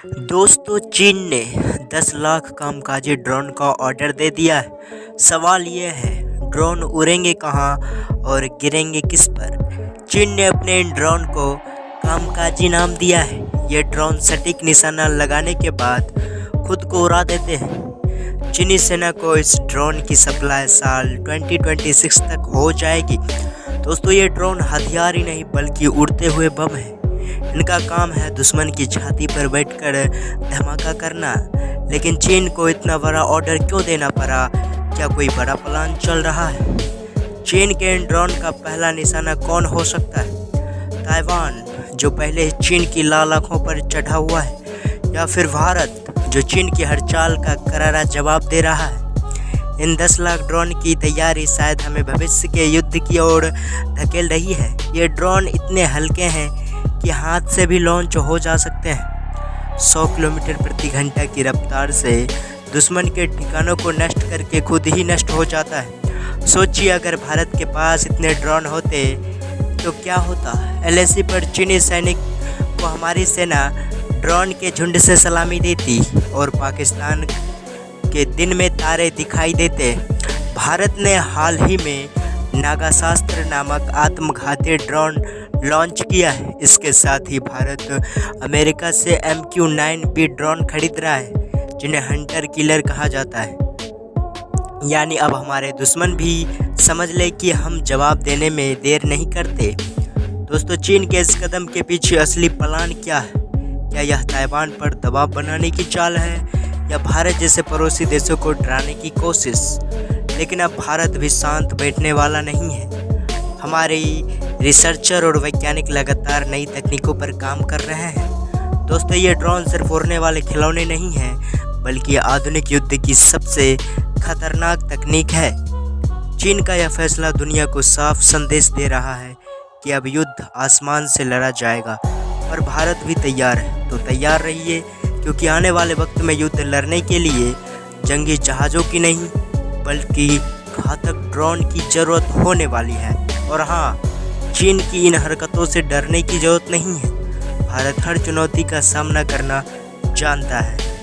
दोस्तों, चीन ने 10 लाख कामकाजी ड्रोन का ऑर्डर दे दिया है। सवाल ये है, ड्रोन उड़ेंगे कहाँ और गिरेंगे किस पर? चीन ने अपने इन ड्रोन को कामकाजी नाम दिया है। ये ड्रोन सटीक निशाना लगाने के बाद खुद को उड़ा देते हैं। चीनी सेना को इस ड्रोन की सप्लाई साल 2026 तक हो जाएगी। दोस्तों, ये ड्रोन हथियार ही नहीं बल्कि उड़ते हुए बम है। इनका काम है दुश्मन की छाती पर बैठकर धमाका करना। लेकिन चीन को इतना बड़ा ऑर्डर क्यों देना पड़ा? क्या कोई बड़ा प्लान चल रहा है? चीन के इन ड्रोन का पहला निशाना कौन हो सकता है? ताइवान, जो पहले ही चीन की लाल आंखों पर चढ़ा हुआ है, या फिर भारत, जो चीन की हर चाल का करारा जवाब दे रहा है? इन 10 लाख ड्रोन की तैयारी शायद हमें भविष्य के युद्ध की ओर धकेल रही है। ये ड्रोन इतने हल्के हैं कि हाथ से भी लॉन्च हो जा सकते हैं। 100 किलोमीटर प्रति घंटा की रफ्तार से दुश्मन के ठिकानों को नष्ट करके खुद ही नष्ट हो जाता है। सोचिए, अगर भारत के पास इतने ड्रोन होते तो क्या होता। एलएसी पर चीनी सैनिक को हमारी सेना ड्रोन के झुंड से सलामी देती और पाकिस्तान के दिन में तारे दिखाई देते। भारत ने हाल ही में नागास्त्र नामक आत्मघाती ड्रोन लॉन्च किया है। इसके साथ ही भारत अमेरिका से MQ-9B ड्रोन खरीद रहा है, जिन्हें हंटर किलर कहा जाता है। यानी अब हमारे दुश्मन भी समझ ले कि हम जवाब देने में देर नहीं करते। दोस्तों, चीन के इस कदम के पीछे असली प्लान क्या है? क्या यह ताइवान पर दबाव बनाने की चाल है, या भारत जैसे पड़ोसी देशों को डराने की कोशिश? लेकिन अब भारत भी शांत बैठने वाला नहीं है। हमारे रिसर्चर और वैज्ञानिक लगातार नई तकनीकों पर काम कर रहे हैं। दोस्तों, ये ड्रोन सिर्फ उड़ने वाले खिलौने नहीं हैं, बल्कि आधुनिक युद्ध की सबसे खतरनाक तकनीक है। चीन का यह फैसला दुनिया को साफ संदेश दे रहा है कि अब युद्ध आसमान से लड़ा जाएगा, और भारत भी तैयार है। तो तैयार रहिए, क्योंकि आने वाले वक्त में युद्ध लड़ने के लिए जंगी जहाज़ों की नहीं बल्कि घातक ड्रोन की ज़रूरत होने वाली है। और हाँ, चीन की इन हरकतों से डरने की ज़रूरत नहीं है। भारत हर चुनौती का सामना करना जानता है।